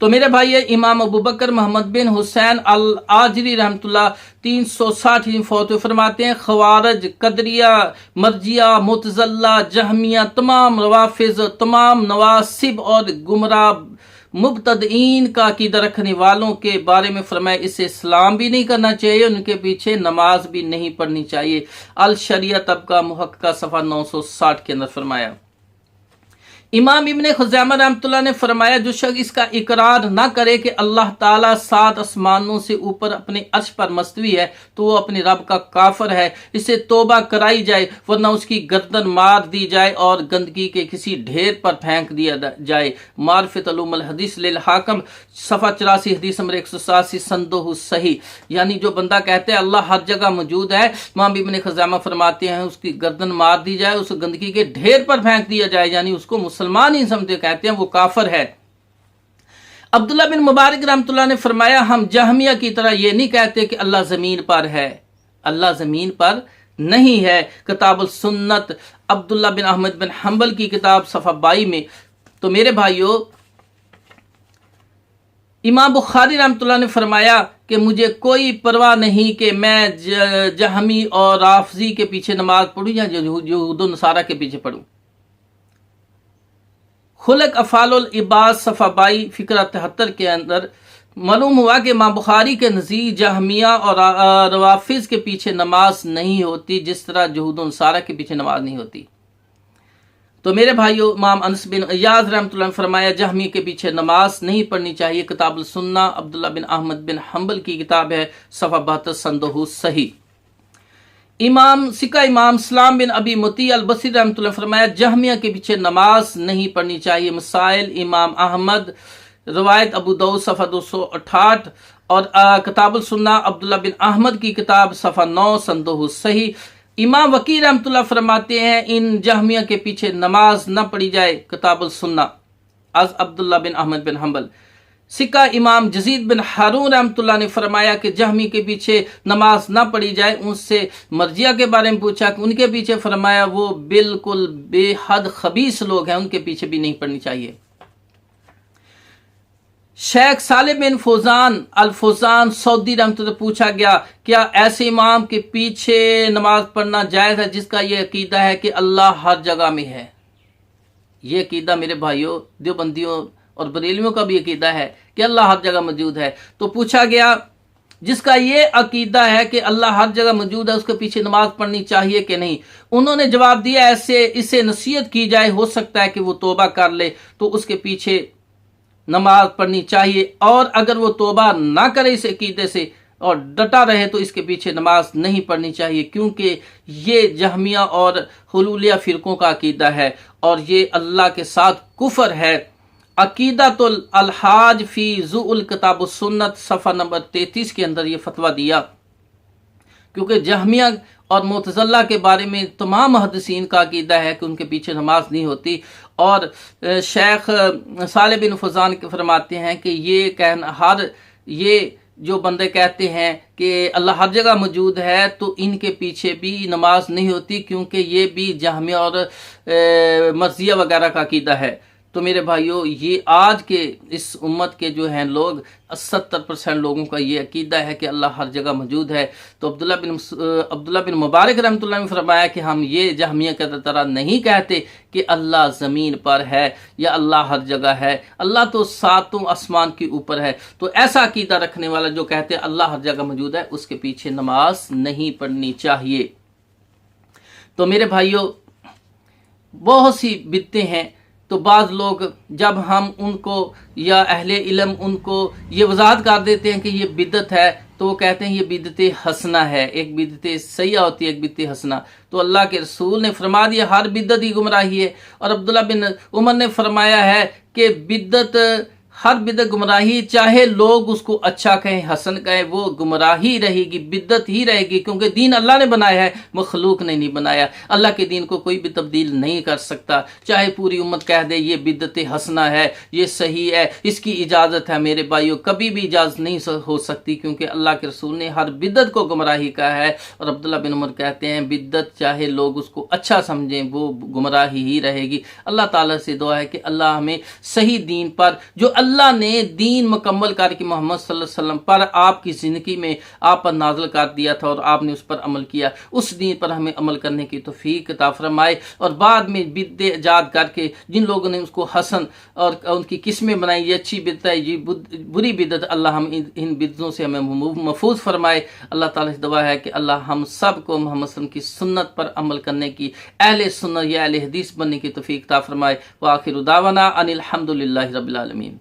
تو میرے بھائی امام ابو بکر محمد بن حسین الآجری رحمۃ اللہ 360 فوت فرماتے ہیں خوارج، قدریہ، مرجیہ، معتزلہ، جہمیہ، تمام روافض، تمام نواصب اور گمراہ مبتدئین کا عقیدہ رکھنے والوں کے بارے میں فرمایا اسے اسلام بھی نہیں کرنا چاہیے، ان کے پیچھے نماز بھی نہیں پڑھنی چاہیے۔ الشریعہ طبقہ محققہ صفحہ 960 کے اندر فرمایا۔ امام ابن خزیمہ رحمۃ اللہ نے فرمایا جو شخص اس کا اقرار نہ کرے کہ اللہ تعالیٰ 7 آسمانوں سے اوپر اپنے عرش پر مستوی ہے تو وہ اپنے رب کا کافر ہے، اسے توبہ کرائی جائے ورنہ اس کی گردن مار دی جائے اور گندگی کے کسی ڈھیر پر پھینک دیا جائے۔ معرفت علوم الحدیث للحاکم صفحہ 84 حدیث نمبر 187 سندہ صحیح۔ یعنی جو بندہ کہتے ہیں اللہ ہر جگہ موجود ہے، امام ابن خزیمہ فرماتے ہیں اس کی گردن مار دی جائے، اس گندگی کے ڈھیر پر پھینک دیا جائے، یعنی اس کو مسلمان ہی سمجھتے کہتے ہیں وہ کافر ہے۔ عبداللہ بن مبارک رحمۃ اللہ نے فرمایا ہم جہمیہ کی طرح یہ نہیں کہتے کہ اللہ زمین پر ہے، اللہ زمین پر نہیں ہے۔ کتاب السنت عبداللہ بن احمد بن حنبل کی کتاب صفحہ 22 میں۔ تو میرے بھائیو امام بخاری رحمۃ اللہ نے فرمایا کہ مجھے کوئی پرواہ نہیں کہ میں جہمی اور رافضی کے پیچھے نماز پڑھوں یا یہود و نصارہ کے پیچھے پڑھوں۔ خلق افعال العباد صفحہ 22 فقرہ 73 کے اندر معلوم ہوا کہ امام بخاری کے نزدیک جہمیہ اور روافض کے پیچھے نماز نہیں ہوتی جس طرح یہود و نصارہ کے پیچھے نماز نہیں ہوتی۔ تو میرے بھائیو امام انس بن ایاز رحمۃ اللہ نے فرمایا جہمی کے پیچھے نماز نہیں پڑھنی چاہیے۔ کتاب السنہ عبداللہ بن احمد بن حنبل کی کتاب ہے صفحہ 72 سندہ صحیح۔ امام سلام بن ابی مطیع البصری رحمۃ اللہ نے فرمایا جہمیہ کے پیچھے نماز نہیں پڑھنی چاہیے۔ مسائل امام احمد روایت ابو داؤد صفحہ 268 اور کتاب السنہ عبداللہ بن احمد کی کتاب صفحہ 9 سندہ صحیح۔ امام وکیع رحمۃ اللہ فرماتے ہیں ان جہمیہ کے پیچھے نماز نہ پڑھی جائے۔ کتاب السنہ از عبداللہ بن احمد بن حنبل۔ سکہ امام جزید بن ہارون رحمۃ اللہ نے فرمایا کہ جہمی کے پیچھے نماز نہ پڑھی جائے۔ ان سے مرجیہ کے بارے میں پوچھا کہ ان کے پیچھے، فرمایا وہ بالکل بے حد خبیث لوگ ہیں، ان کے پیچھے بھی نہیں پڑھنی چاہیے۔ شیخ صالح بن فوزان الفوزان سعودی رحمۃ اللہ پوچھا گیا کیا ایسے امام کے پیچھے نماز پڑھنا جائز ہے جس کا یہ عقیدہ ہے کہ اللہ ہر جگہ میں ہے؟ یہ عقیدہ میرے بھائیوں دیوبندیوں اور بریلویوں کا بھی عقیدہ ہے کہ اللہ ہر جگہ موجود ہے۔ تو پوچھا گیا جس کا یہ عقیدہ ہے کہ اللہ ہر جگہ موجود ہے اس کے پیچھے نماز پڑھنی چاہیے کہ نہیں؟ انہوں نے جواب دیا اسے نصیحت کی جائے، ہو سکتا ہے کہ وہ توبہ کر لے تو اس کے پیچھے نماز پڑھنی چاہیے، اور اگر وہ توبہ نہ کرے اس عقیدے سے اور ڈٹا رہے تو اس کے پیچھے نماز نہیں پڑھنی چاہیے، کیونکہ یہ جہمیہ اور حلولیہ فرقوں کا عقیدہ ہے اور یہ اللہ کے ساتھ کفر ہے۔ عقیدۃ الحاج فی ضوء الکتاب السنت صفحہ نمبر 33 کے اندر یہ فتویٰ دیا، کیونکہ جہمیہ اور معتزلہ کے بارے میں تمام محدثین کا عقیدہ ہے کہ ان کے پیچھے نماز نہیں ہوتی، اور شیخ صالح بن فوزان کے فرماتے ہیں کہ یہ جو بندے کہتے ہیں کہ اللہ ہر جگہ موجود ہے تو ان کے پیچھے بھی نماز نہیں ہوتی، کیونکہ یہ بھی جہمیہ اور مرزیہ وغیرہ کا عقیدہ ہے۔ تو میرے بھائیو یہ آج کے اس امت کے جو ہیں لوگ 70% لوگوں کا یہ عقیدہ ہے کہ اللہ ہر جگہ موجود ہے۔ تو عبداللہ بن مبارک رحمۃ اللہ نے فرمایا کہ ہم یہ جہمیہ کی طرح نہیں کہتے کہ اللہ زمین پر ہے یا اللہ ہر جگہ ہے، اللہ تو 7 آسمان کے اوپر ہے۔ تو ایسا عقیدہ رکھنے والا جو کہتے ہیں اللہ ہر جگہ موجود ہے اس کے پیچھے نماز نہیں پڑھنی چاہیے۔ تو میرے بھائیو بہت سی بدعتیں ہیں، تو بعض لوگ جب ہم ان کو یا اہل علم ان کو یہ وضاحت کر دیتے ہیں کہ یہ بدعت ہے تو وہ کہتے ہیں یہ بدعت حسنہ ہے، ایک بدعت سیئہ ہوتی ہے ایک بدعت حسنہ۔ تو اللہ کے رسول نے فرما دیا ہر بدعت ہی گمراہی ہے، اور عبداللہ بن عمر نے فرمایا ہے کہ ہر بدعت گمراہی، چاہے لوگ اس کو اچھا کہیں حسن کہیں، وہ گمراہی رہے گی، بدعت ہی رہے گی، کیونکہ دین اللہ نے بنایا ہے، مخلوق نے نہیں بنایا۔ اللہ کے دین کو کوئی بھی تبدیل نہیں کر سکتا، چاہے پوری امت کہہ دے یہ بدعت حسنہ ہے، یہ صحیح ہے، اس کی اجازت ہے، میرے بھائیو کبھی بھی اجازت نہیں ہو سکتی، کیونکہ اللہ کے رسول نے ہر بدعت کو گمراہی کہا ہے۔ اور عبداللہ بن عمر کہتے ہیں بدعت چاہے لوگ اس کو اچھا سمجھیں وہ گمراہی ہی رہے گی۔ اللہ تعالیٰ سے دعا ہے کہ اللہ ہمیں صحیح دین پر جو اللہ نے دین مکمل کر کے محمد صلی اللہ علیہ وسلم پر آپ کی زندگی میں آپ پر نازل کر دیا تھا اور آپ نے اس پر عمل کیا، اس دین پر ہمیں عمل کرنے کی توفیق عطا فرمائے، اور بعد میں بدعتیں ایجاد کر کے جن لوگوں نے اس کو حسن اور ان کی قسمیں بنائی، یہ اچھی بدعت ہے، یہ بری بدعت، اللہ ہم ان بدعتوں سے ہمیں محفوظ فرمائے۔ اللہ تعالیٰ سے دعا ہے کہ اللہ ہم سب کو محمد صلی اللہ علیہ وسلم کی سنت پر عمل کرنے کی، اہل سنت یا اہل حدیث بننے کی توفیق عطا فرمائے۔ وآخر دعوانا ان الحمد للہ رب العالمین۔